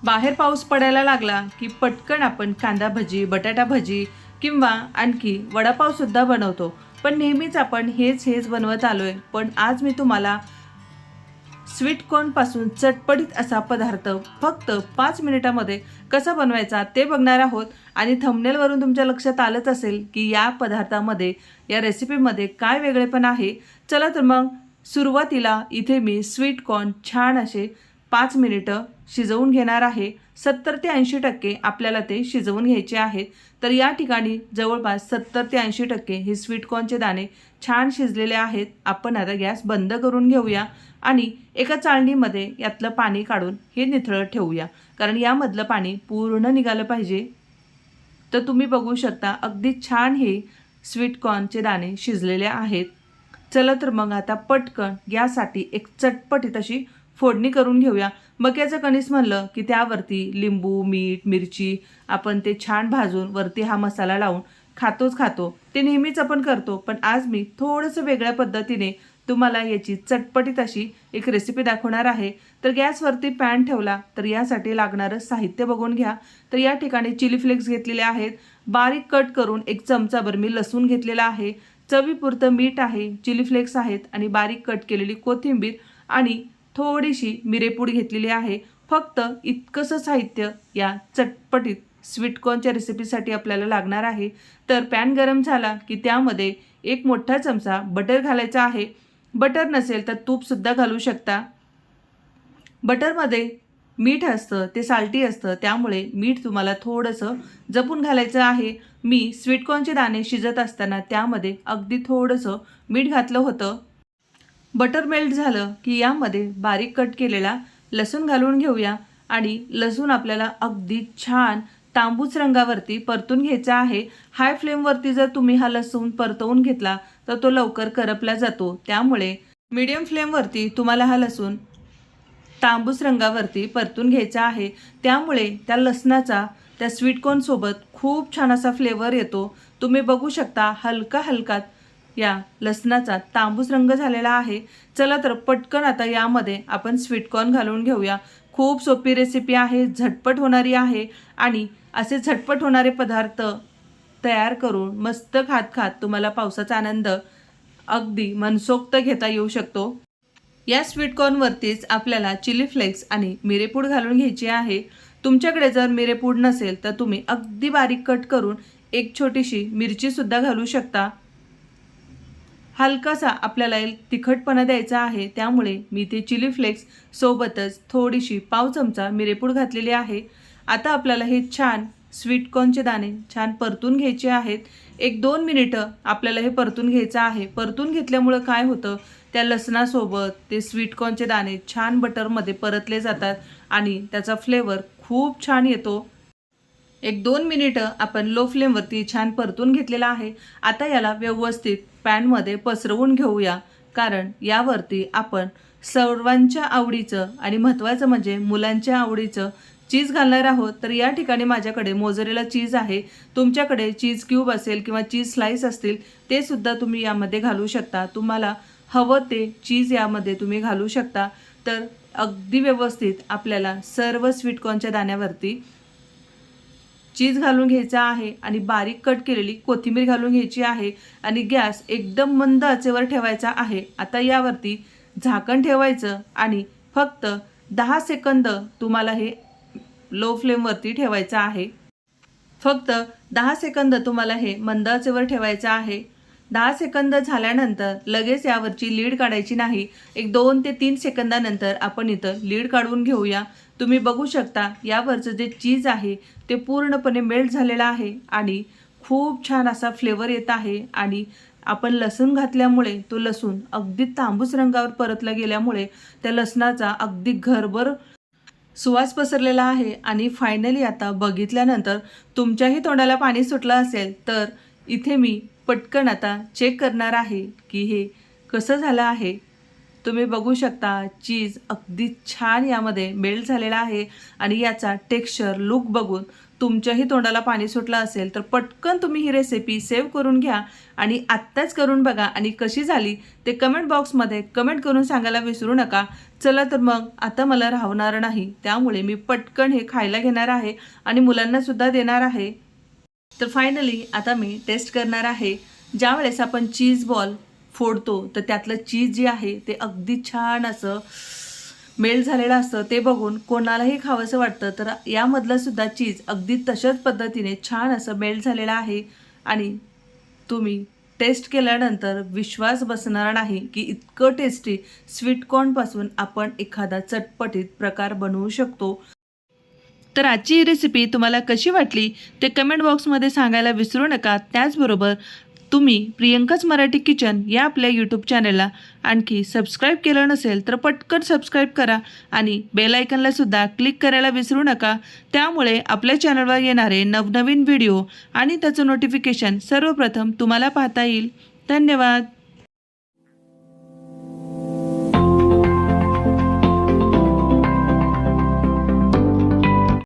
बाहेर पाऊस पडायला लागला की पटकन आपण कांदा भजी, बटाटा भजी किंवा आणखी वडापावसुद्धा बनवतो. पण नेहमीच आपण हेच बनवत आलोय. पण आज मी तुम्हाला स्वीट कॉर्नपासून चटपटीत असा पदार्थ फक्त 5 मिनिटामध्ये कसा बनवायचा ते बघणार आहोत. आणि थंबनेलवरून तुमच्या लक्षात आलंच असेल की या पदार्थामध्ये, या रेसिपीमध्ये काय वेगळेपण आहे. चला तर मग सुरुवातीला इथे मी स्वीट कॉर्न छान असे 5 मिनिटं शिजवून घेणार आहे. 70 ते 80% आपल्याला ते शिजवून घ्यायचे आहेत. तर या ठिकाणी जवळपास 70 ते 80% हे स्वीट कॉर्नचे दाणे छान शिजलेले आहेत. आपण आता गॅस बंद करून घेऊया आणि एका चाळणीमध्ये यातलं पाणी काढून हे निथळत ठेवूया, कारण यामधलं पाणी पूर्ण निघालं पाहिजे. तर तुम्ही बघू शकता अगदी छान हे स्वीट कॉर्नचे दाणे शिजलेले आहेत. चला तर मग आता पटकन यासाठी एक चटपटीत अशी फोडणी करून घेऊया. मक्याचं कणीस म्हणलं की त्यावरती लिंबू, मीठ, मिरची आपण ते छान भाजून वरती हा मसाला लावून खातो. ते नेहमीच आपण करतो, पण आज मी थोडंसं वेगळ्या पद्धतीने तुम्हाला याची चटपटीत अशी एक रेसिपी दाखवणार आहे. तर गॅसवरती पॅन ठेवला. तर यासाठी लागणारं साहित्य बघून घ्या. तर या ठिकाणी चिली फ्लेक्स घेतलेले आहेत. बारीक कट करून 1 चमचाभर मी लसूण घेतलेला आहे. चवीपुरतं मीठ आहे, चिली फ्लेक्स आहेत आणि बारीक कट केलेली कोथिंबीर आणि थोडीशी मिरेपूड घेतलेली आहे. फक्त इतकंसं साहित्य या चटपटीत स्वीट कॉर्नच्या रेसिपीसाठी आपल्याला लागणार आहे. तर पॅन गरम झाला की त्यामध्ये 1 मोठा चमचा बटर घालायचा आहे. बटर नसेल तर तूपसुद्धा घालू शकता. बटरमध्ये मीठ असतं, ते साल्टी असतं, त्यामुळे मीठ तुम्हाला थोडंसं जपून घालायचं आहे. मी स्वीट कॉर्नचे दाणे शिजत असताना त्यामध्ये अगदी थोडंसं मीठ घातलं होतं. बटर मेल्ट झालं की यामध्ये बारीक कट केलेला लसूण घालून घेऊया आणि लसूण आपल्याला अगदी छान तांबूस रंगावरती परतून घ्यायचा आहे. हाय फ्लेमवरती जर तुम्ही हा लसूण परतवून घेतला तर तो लवकर करपला जातो. त्यामुळे मीडियम फ्लेमवरती तुम्हाला हा लसूण तांबूस रंगावरती परतून घ्यायचा आहे. त्यामुळे त्या लसणाचा त्या स्वीट कॉर्नसोबत खूप छान असा फ्लेवर येतो. तुम्ही बघू शकता हलका या लसणाचा तांबूस रंग झालेला आहे. चला तर पटकन आता यामध्ये आपण स्वीट कॉर्न घालून घेऊया. खूप सोपी रेसिपी आहे, झटपट होणारी आहे आणि असे झटपट होणारे पदार्थ तयार करून मस्त खात तुम्हाला पावसाचा आनंद अगदी मनसोक्त घेता येऊ शकतो. या स्वीट कॉर्नवरतीच आपल्याला चिली फ्लेक्स आणि मिरेपूड घालून घ्यायची आहे. तुमच्याकडे जर मिरेपूड नसेल तर तुम्ही अगदी बारीक कट करून 1 छोटीशी मिरचीसुद्धा घालू शकता. हलकासा आपल्याला तिखटपणा द्यायचा आहे, त्यामुळे मी ते चिली फ्लेक्स सोबतच थोडीशी पाव चमचा मिरेपूड घातलेली आहे. आता आपल्याला हे छान स्वीट कॉर्नचे दाणे छान परतून घ्यायचे आहेत. 1-2 मिनिटं आपल्याला हे परतून घ्यायचं आहे. परतून घेतल्यामुळं काय होतं, त्या लसणासोबत ते स्वीट कॉर्नचे दाणे छान बटरमध्ये परतले जातात आणि त्याचा फ्लेवर खूप छान येतो. 1-2 मिनिटं आपण लो फ्लेमवरती छान परतून घेतलेला आहे. आता याला व्यवस्थित पॅनमध्ये पसरवून घेऊया, कारण यावरती आपण सर्वांच्या आवडीचं आणि महत्त्वाचं म्हणजे मुलांच्या आवडीचं चीज घालणार आहोत. तर या ठिकाणी माझ्याकडे मोझरेला चीज आहे. तुमच्याकडे चीज क्यूब असेल किंवा चीज स्लाईस असतील ते सुद्धा तुम्ही यामध्ये घालू शकता. तुम्हाला हवं ते चीज यामध्ये तुम्ही घालू शकता. तर अगदी व्यवस्थित आपल्याला सर्व स्वीट कॉर्नच्या दाण्यावरती चीज घालून घ्यायचा आहे आणि बारीक कट केलेली कोथिंबीर घालून घ्यायची आहे आणि गॅस एकदम मंद आचेवर ठेवायचा आहे. आता यावरती झाकण ठेवायचं आणि फक्त 10 सेकंद तुम्हाला हे लो फ्लेमवरती ठेवायचं आहे. फक्त 10 सेकंद तुम्हाला हे मंद आचेवर ठेवायचं आहे. 10 सेकंद झाल्यानंतर लगेच यावरची लीड काढायची नाही. 1-2 ते 3 सेकंदानंतर आपण इथं लीड काढून घेऊया. तुम्ही बघू शकता यावरचं जे चीज आहे ते पूर्णपणे मेल्ट झालेलं आहे आणि खूप छान असा फ्लेवर येत आहे. आणि आपण लसूण घातल्यामुळे तो लसूण अगदी तांबूस रंगावर परतला गेल्यामुळे त्या लसणाचा अगदी घरभर सुवास पसरलेला आहे. आणि फायनली आता बघितल्यानंतर तुमच्याही तोंडाला पाणी सुटलं असेल तर इथे मी पटकन आता चेक करणार आहे की हे कसं झालं आहे. तुम्ही बघू शकता चीज अगदी छान यामध्ये मेल्ट झालेला आहे आणि याचा टेक्स्चर लुक बघून तुमच्याही तोंडाला पाणी सुटलं असेल तर पटकन तुम्ही ही रेसिपी सेव्ह करून घ्या आणि आत्ताच करून बघा आणि कशी झाली ते कमेंट बॉक्समध्ये कमेंट करून सांगायला विसरू नका. चला तर मग आता मला राहणार नाही, त्यामुळे मी पटकन हे खायला घेणार आहे आणि मुलांनासुद्धा देणार आहे. तर फायनली आता मी टेस्ट करणार आहे. ज्यावेळेस आपण चीज बॉल फोडतो तर त्यातलं चीज जे आहे ते अगदी छान असं मेल्ट झालेलं असतं, ते बघून कोणालाही खावंसं वाटतं. तर यामधलं सुद्धा चीज अगदी तशाच पद्धतीने छान असं मेल्ट झालेलं आहे आणि तुम्ही टेस्ट केल्यानंतर विश्वास बसणार नाही की इतकं टेस्टी स्वीटकॉर्नपासून आपण एखादा चटपटीत प्रकार बनवू शकतो. तर आजची ही रेसिपी तुम्हाला कशी वाटली ते कमेंट बॉक्समध्ये सांगायला विसरू नका. त्याचबरोबर तुम्ही प्रियंकाच मराठी किचन या आपल्या यूट्यूब चॅनलला आणखी सबस्क्राईब केलं नसेल तर पटकन सबस्क्राईब करा आणि बेल आयकनला सुद्धा क्लिक करायला विसरू नका. त्यामुळे आपल्या चॅनलवर येणारे नवनवीन व्हिडिओ आणि त्याचं नोटिफिकेशन सर्वप्रथम तुम्हाला पाहता येईल. धन्यवाद.